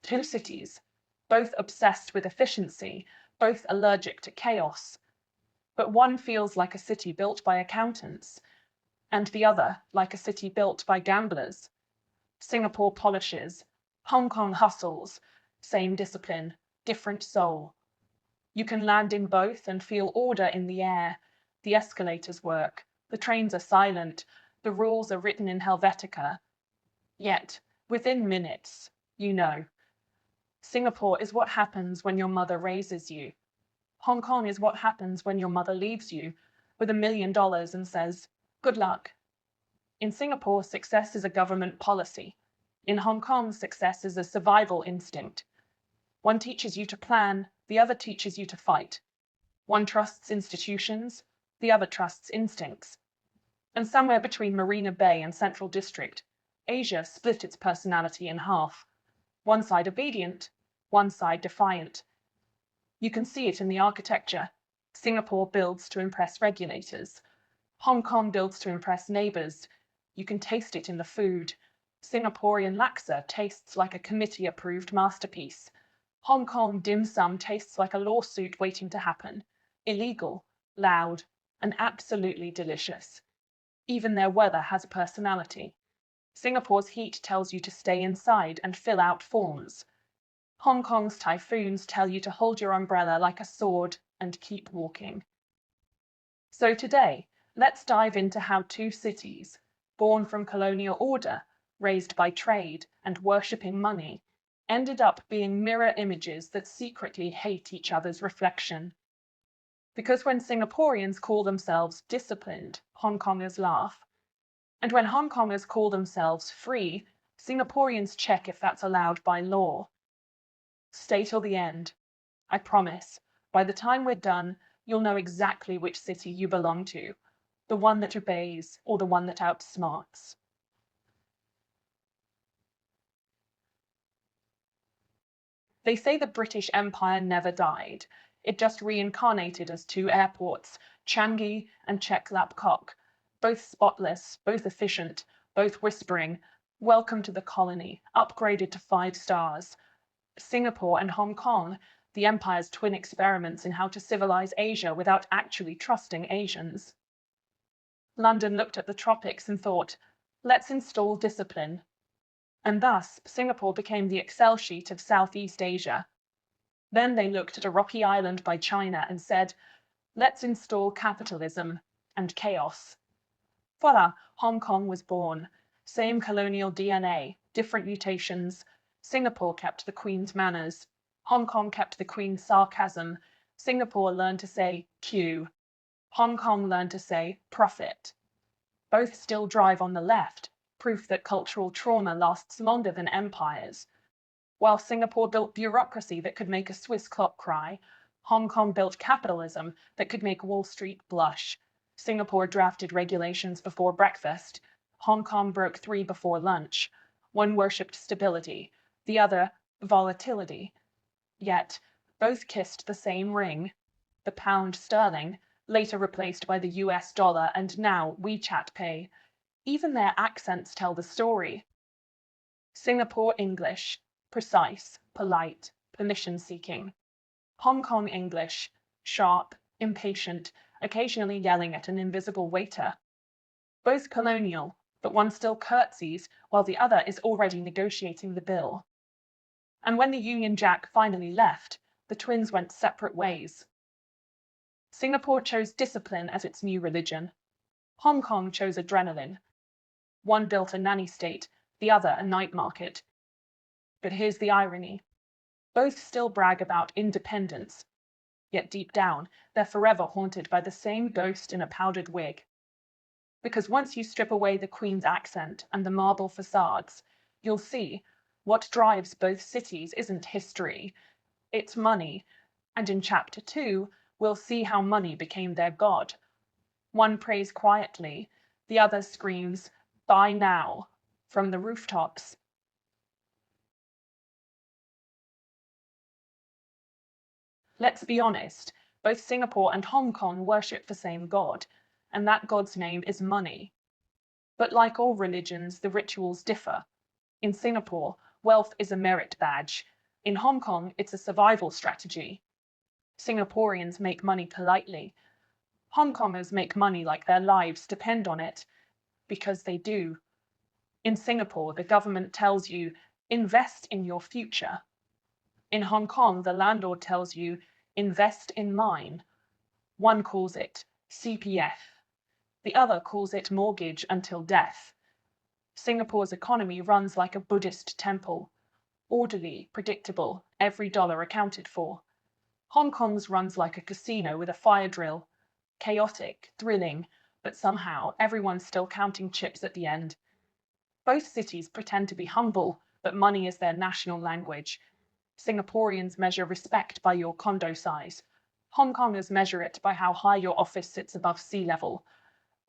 Two cities, both obsessed with efficiency, both allergic to chaos. But one feels like a city built by accountants, and the other like a city built by gamblers. Singapore polishes, Hong Kong hustles, same discipline, different soul. You can land in both and feel order in the air. The escalators work, the trains are silent, the rules are written in Helvetica. Yet, within minutes, you know. Singapore is what happens when your mother raises you. Hong Kong is what happens when your mother leaves you with $1 million and says, good luck. In Singapore, success is a government policy. In Hong Kong, success is a survival instinct. One teaches you to plan, the other teaches you to fight. One trusts institutions, the other trusts instincts. And somewhere between Marina Bay and Central District, Asia split its personality in half. One side obedient, one side defiant. You can see it in the architecture. Singapore builds to impress regulators. Hong Kong builds to impress neighbors. You can taste it in the food. Singaporean laksa tastes like a committee-approved masterpiece. Hong Kong dim sum tastes like a lawsuit waiting to happen. Illegal, loud, and absolutely delicious. Even their weather has a personality. Singapore's heat tells you to stay inside and fill out forms. Hong Kong's typhoons tell you to hold your umbrella like a sword and keep walking. So today, let's dive into how two cities, born from colonial order, raised by trade and worshipping money, ended up being mirror images that secretly hate each other's reflection. Because when Singaporeans call themselves disciplined, Hong Kongers laugh. And when Hong Kongers call themselves free, Singaporeans check if that's allowed by law. Stay till the end. I promise, by the time we're done, you'll know exactly which city you belong to, the one that obeys or the one that outsmarts. They say the British Empire never died. It just reincarnated as two airports, Changi and Chek Lap Kok, both spotless, both efficient, both whispering, welcome to the colony, upgraded to 5 stars. Singapore and Hong Kong, the empire's twin experiments in how to civilize Asia without actually trusting Asians. London looked at the tropics and thought, let's install discipline. And thus, Singapore became the Excel sheet of Southeast Asia. Then they looked at a rocky island by China and said, let's install capitalism and chaos. Voila, Hong Kong was born. Same colonial DNA, different mutations. Singapore kept the Queen's manners. Hong Kong kept the Queen's sarcasm. Singapore learned to say Q. Hong Kong learned to say profit. Both still drive on the left, proof that cultural trauma lasts longer than empires. While Singapore built bureaucracy that could make a Swiss clock cry, Hong Kong built capitalism that could make Wall Street blush. Singapore drafted regulations before breakfast. Hong Kong broke 3 before lunch. One worshipped stability, the other volatility. Yet, both kissed the same ring. The pound sterling, later replaced by the US dollar and now WeChat Pay. Even their accents tell the story. Singapore English, precise, polite, permission-seeking. Hong Kong English, sharp, impatient, occasionally yelling at an invisible waiter. Both colonial, but one still curtsies while the other is already negotiating the bill. And when the Union Jack finally left, the twins went separate ways. Singapore chose discipline as its new religion. Hong Kong chose adrenaline. One built a nanny state, the other a night market. But here's the irony. Both still brag about independence, yet deep down, they're forever haunted by the same ghost in a powdered wig. Because once you strip away the Queen's accent and the marble facades, you'll see what drives both cities isn't history, it's money. And in Chapter 2, we'll see how money became their god. One prays quietly, the other screams, "Buy now," from the rooftops. Let's be honest, both Singapore and Hong Kong worship the same god, and that god's name is money. But like all religions, the rituals differ. In Singapore, wealth is a merit badge. In Hong Kong, it's a survival strategy. Singaporeans make money politely. Hong Kongers make money like their lives depend on it, because they do. In Singapore, the government tells you, invest in your future. In Hong Kong, the landlord tells you, invest in mine. One calls it CPF. The other calls it mortgage until death. Singapore's economy runs like a Buddhist temple. Orderly, predictable, every dollar accounted for. Hong Kong's runs like a casino with a fire drill. Chaotic, thrilling, but somehow everyone's still counting chips at the end. Both cities pretend to be humble, but money is their national language. Singaporeans measure respect by your condo size. Hong Kongers measure it by how high your office sits above sea level.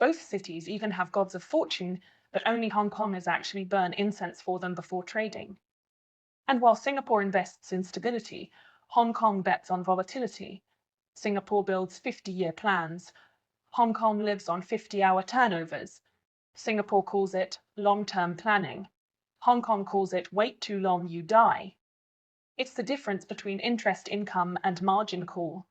Both cities even have gods of fortune, but only Hong Kongers actually burn incense for them before trading. And while Singapore invests in stability, Hong Kong bets on volatility. Singapore builds 50-year plans. Hong Kong lives on 50-hour turnovers. Singapore calls it long-term planning. Hong Kong calls it wait too long, you die. It's the difference between interest income and margin call.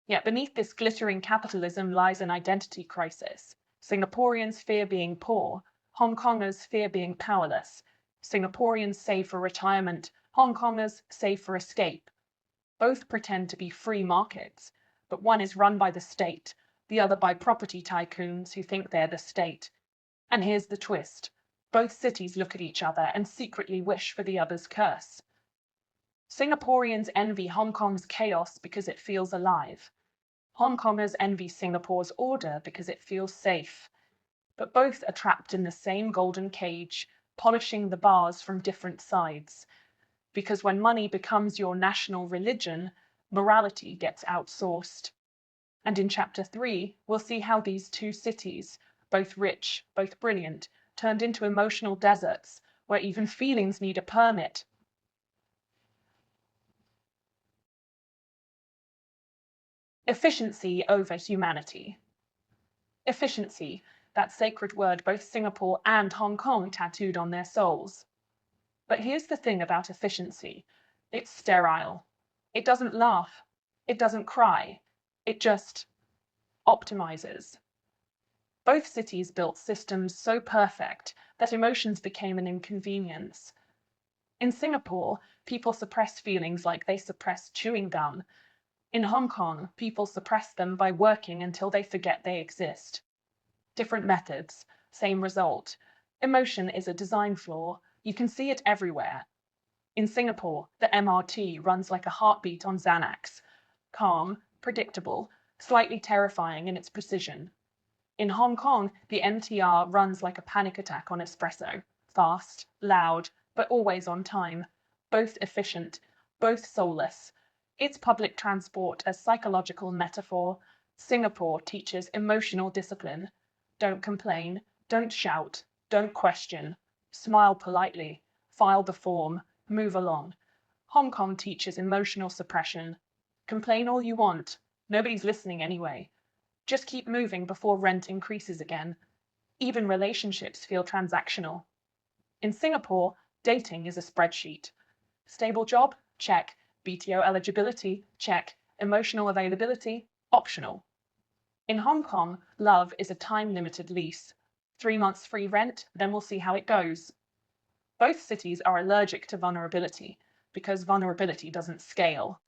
Yet beneath this glittering capitalism lies an identity crisis. Singaporeans fear being poor. Hong Kongers fear being powerless. Singaporeans save for retirement. Hong Kongers save for escape. Both pretend to be free markets, but one is run by the state, the other by property tycoons who think they're the state. And here's the twist. Both cities look at each other and secretly wish for the other's curse. Singaporeans envy Hong Kong's chaos because it feels alive. Hong Kongers envy Singapore's order because it feels safe. But both are trapped in the same golden cage, polishing the bars from different sides. Because when money becomes your national religion, morality gets outsourced. And in Chapter 3, we'll see how these two cities, both rich, both brilliant, turned into emotional deserts where even feelings need a permit. Efficiency over humanity. Efficiency, that sacred word both Singapore and Hong Kong tattooed on their souls. But here's the thing about efficiency. It's sterile. It doesn't laugh. It doesn't cry. It just optimizes. Both cities built systems so perfect that emotions became an inconvenience. In Singapore, people suppress feelings like they suppress chewing gum. In Hong Kong, people suppress them by working until they forget they exist. Different methods, same result. Emotion is a design flaw. You can see it everywhere. In Singapore, the MRT runs like a heartbeat on Xanax. Calm, predictable, slightly terrifying in its precision. In Hong Kong, the MTR runs like a panic attack on espresso. Fast, loud, but always on time. Both efficient, both soulless. It's public transport as psychological metaphor. Singapore teaches emotional discipline. Don't complain, don't shout, don't question. Smile politely, file the form, move along. Hong Kong teaches emotional suppression. Complain all you want, nobody's listening anyway. Just keep moving before rent increases again. Even relationships feel transactional. In Singapore, dating is a spreadsheet. Stable job? Check. BTO eligibility? Check. Emotional availability? Optional. In Hong Kong, love is a time-limited lease. 3 months free rent, then we'll see how it goes. Both cities are allergic to vulnerability, because vulnerability doesn't scale.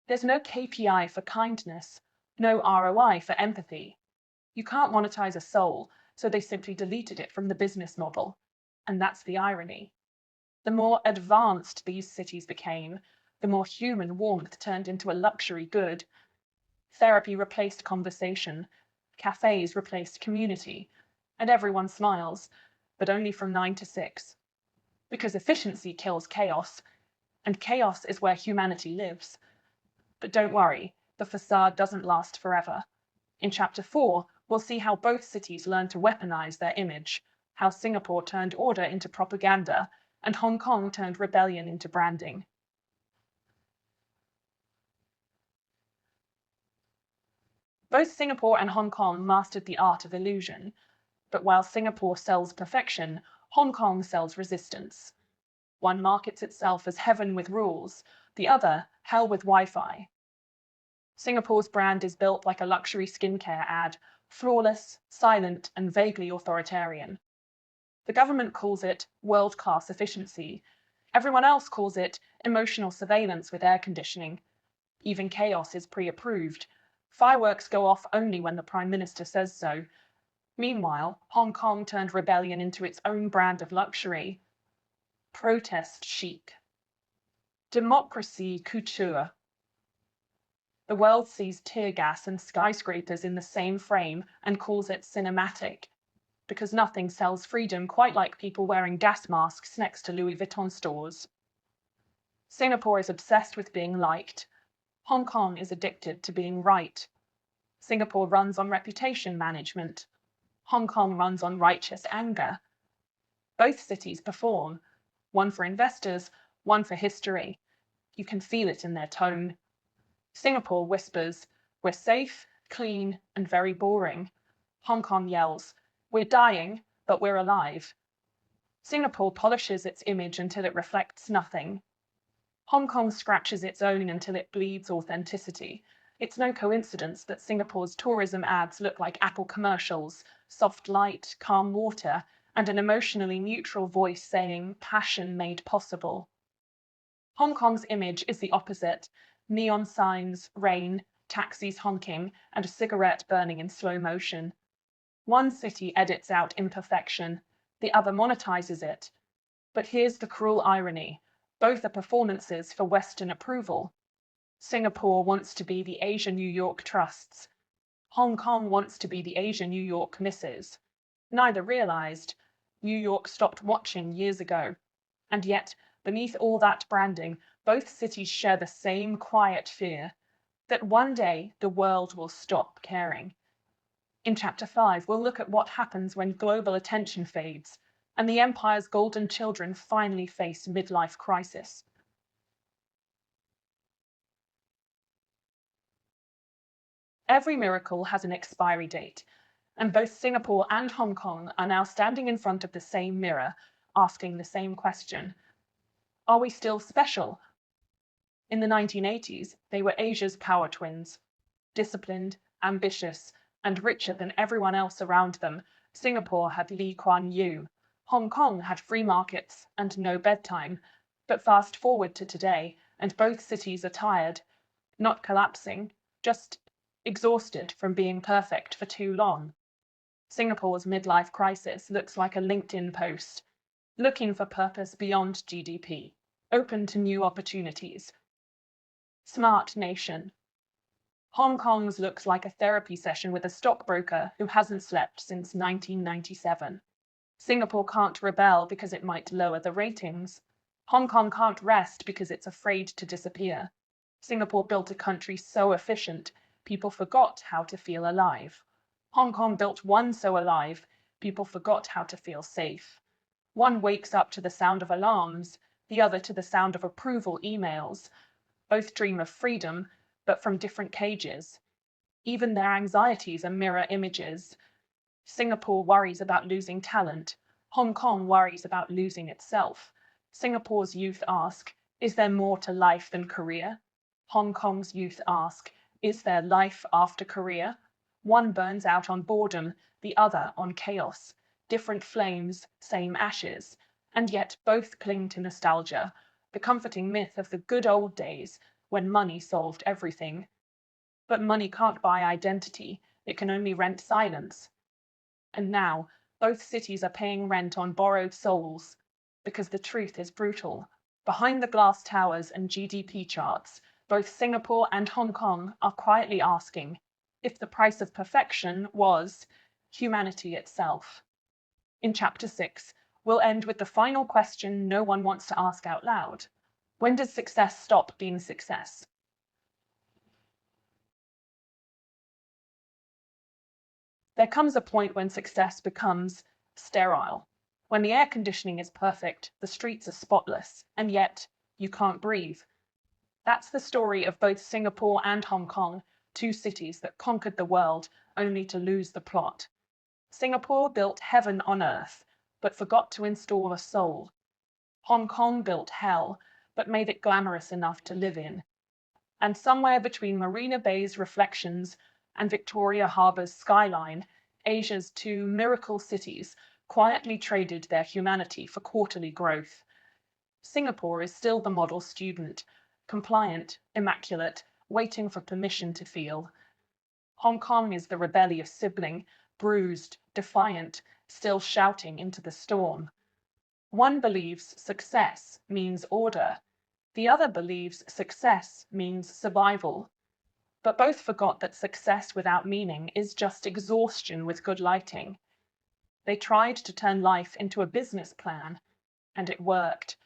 There's no KPI for kindness, no ROI for empathy. You can't monetize a soul, so they simply deleted it from the business model. And that's the irony. The more advanced these cities became, the more human warmth turned into a luxury good. Therapy replaced conversation, cafes replaced community, and everyone smiles, but only from 9 to 6. Because efficiency kills chaos, and chaos is where humanity lives. But don't worry, the facade doesn't last forever. In Chapter 4, we'll see how both cities learn to weaponize their image, how Singapore turned order into propaganda, and Hong Kong turned rebellion into branding. Both Singapore and Hong Kong mastered the art of illusion, but while Singapore sells perfection, Hong Kong sells resistance. One markets itself as heaven with rules, the other hell with Wi-Fi. Singapore's brand is built like a luxury skincare ad, flawless, silent, and vaguely authoritarian. The government calls it world-class efficiency. Everyone else calls it emotional surveillance with air conditioning. Even chaos is pre-approved. Fireworks go off only when the Prime Minister says so. Meanwhile, Hong Kong turned rebellion into its own brand of luxury. Protest chic. Democracy couture. The world sees tear gas and skyscrapers in the same frame and calls it cinematic, because nothing sells freedom quite like people wearing gas masks next to Louis Vuitton stores. Singapore is obsessed with being liked. Hong Kong is addicted to being right. Singapore runs on reputation management. Hong Kong runs on righteous anger. Both cities perform, one for investors, one for history. You can feel it in their tone. Singapore whispers, "We're safe, clean, and very boring." Hong Kong yells, "We're dying, but we're alive." Singapore polishes its image until it reflects nothing. Hong Kong scratches its own until it bleeds authenticity. It's no coincidence that Singapore's tourism ads look like Apple commercials: soft light, calm water, and an emotionally neutral voice saying, "Passion made possible." Hong Kong's image is the opposite: neon signs, rain, taxis honking, and a cigarette burning in slow motion. One city edits out imperfection, the other monetizes it. But here's the cruel irony: both are performances for Western approval. Singapore wants to be the Asia New York trusts. Hong Kong wants to be the Asia New York misses. Neither realized. New York stopped watching years ago. And yet, beneath all that branding, both cities share the same quiet fear that one day the world will stop caring. In Chapter 5, we'll look at what happens when global attention fades and the empire's golden children finally face midlife crisis. Every miracle has an expiry date, and both Singapore and Hong Kong are now standing in front of the same mirror, asking the same question: are we still special? In the 1980s, they were Asia's power twins. Disciplined, ambitious, and richer than everyone else around them, Singapore had Lee Kuan Yew. Hong Kong had free markets and no bedtime. But fast forward to today, and both cities are tired. Not collapsing, just exhausted from being perfect for too long. Singapore's midlife crisis looks like a LinkedIn post: looking for purpose beyond GDP, open to new opportunities. Smart nation. Hong Kong's looks like a therapy session with a stockbroker who hasn't slept since 1997. Singapore can't rebel because it might lower the ratings. Hong Kong can't rest because it's afraid to disappear. Singapore built a country so efficient, people forgot how to feel alive. Hong Kong built one so alive, people forgot how to feel safe. One wakes up to the sound of alarms, the other to the sound of approval emails. Both dream of freedom, but from different cages. Even their anxieties are mirror images. Singapore worries about losing talent. Hong Kong worries about losing itself. Singapore's youth ask, is there more to life than career? Hong Kong's youth ask, is there life after career? One burns out on boredom, the other on chaos. Different flames, same ashes. And yet both cling to nostalgia, the comforting myth of the good old days when money solved everything. But money can't buy identity, it can only rent silence. And now, both cities are paying rent on borrowed souls, because the truth is brutal. Behind the glass towers and GDP charts, both Singapore and Hong Kong are quietly asking if the price of perfection was humanity itself. In Chapter 6, we'll end with the final question no one wants to ask out loud. When does success stop being success? There comes a point when success becomes sterile. When the air conditioning is perfect, the streets are spotless, and yet you can't breathe. That's the story of both Singapore and Hong Kong, two cities that conquered the world only to lose the plot. Singapore built heaven on earth, but forgot to install a soul. Hong Kong built hell, but made it glamorous enough to live in. And somewhere between Marina Bay's reflections and Victoria Harbour's skyline, Asia's two miracle cities quietly traded their humanity for quarterly growth. Singapore is still the model student, compliant, immaculate, waiting for permission to feel. Hong Kong is the rebellious sibling, bruised, defiant, still shouting into the storm. One believes success means order. The other believes success means survival. But both forgot that success without meaning is just exhaustion with good lighting. They tried to turn life into a business plan, and it worked,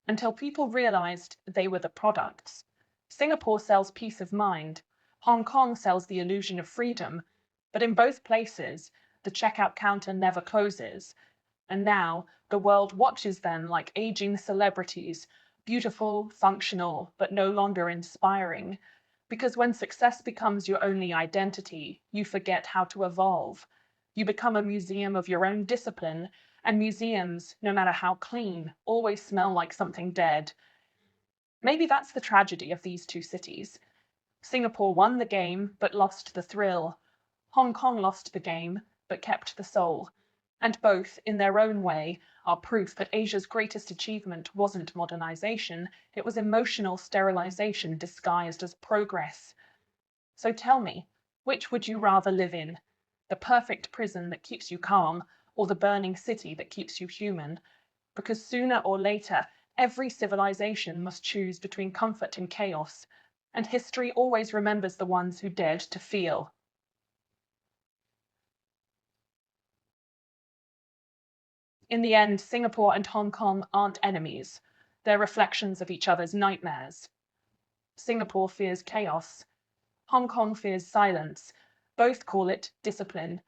until people realized they were the products. Singapore sells peace of mind. Hong Kong sells the illusion of freedom. But in both places, the checkout counter never closes. And now the world watches them like aging celebrities, beautiful, functional, but no longer inspiring. Because when success becomes your only identity, you forget how to evolve. You become a museum of your own discipline, and museums, no matter how clean, always smell like something dead. Maybe that's the tragedy of these two cities. Singapore won the game, but lost the thrill. Hong Kong lost the game, but kept the soul. And both, in their own way, are proof that Asia's greatest achievement wasn't modernization, it was emotional sterilization disguised as progress. So tell me, which would you rather live in? The perfect prison that keeps you calm, or the burning city that keeps you human? Because sooner or later, every civilization must choose between comfort and chaos, and history always remembers the ones who dared to feel. In the end, Singapore and Hong Kong aren't enemies. They're reflections of each other's nightmares. Singapore fears chaos. Hong Kong fears silence. Both call it discipline.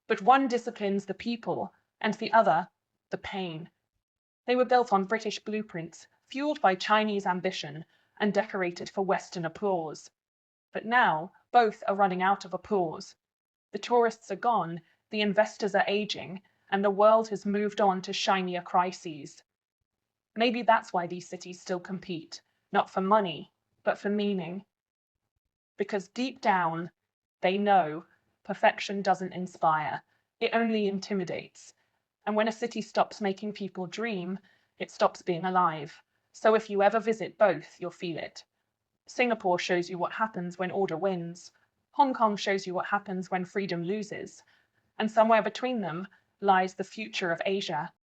But one disciplines the people, and the other, the pain. They were built on British blueprints, fueled by Chinese ambition, and decorated for Western applause. But now, both are running out of applause. The tourists are gone, the investors are aging, and the world has moved on to shinier crises. Maybe that's why these cities still compete, not for money, but for meaning. Because deep down, they know perfection doesn't inspire, it only intimidates. And when a city stops making people dream, it stops being alive. So if you ever visit both, you'll feel it. Singapore shows you what happens when order wins. Hong Kong shows you what happens when freedom loses. And somewhere between them lies the future of Asia.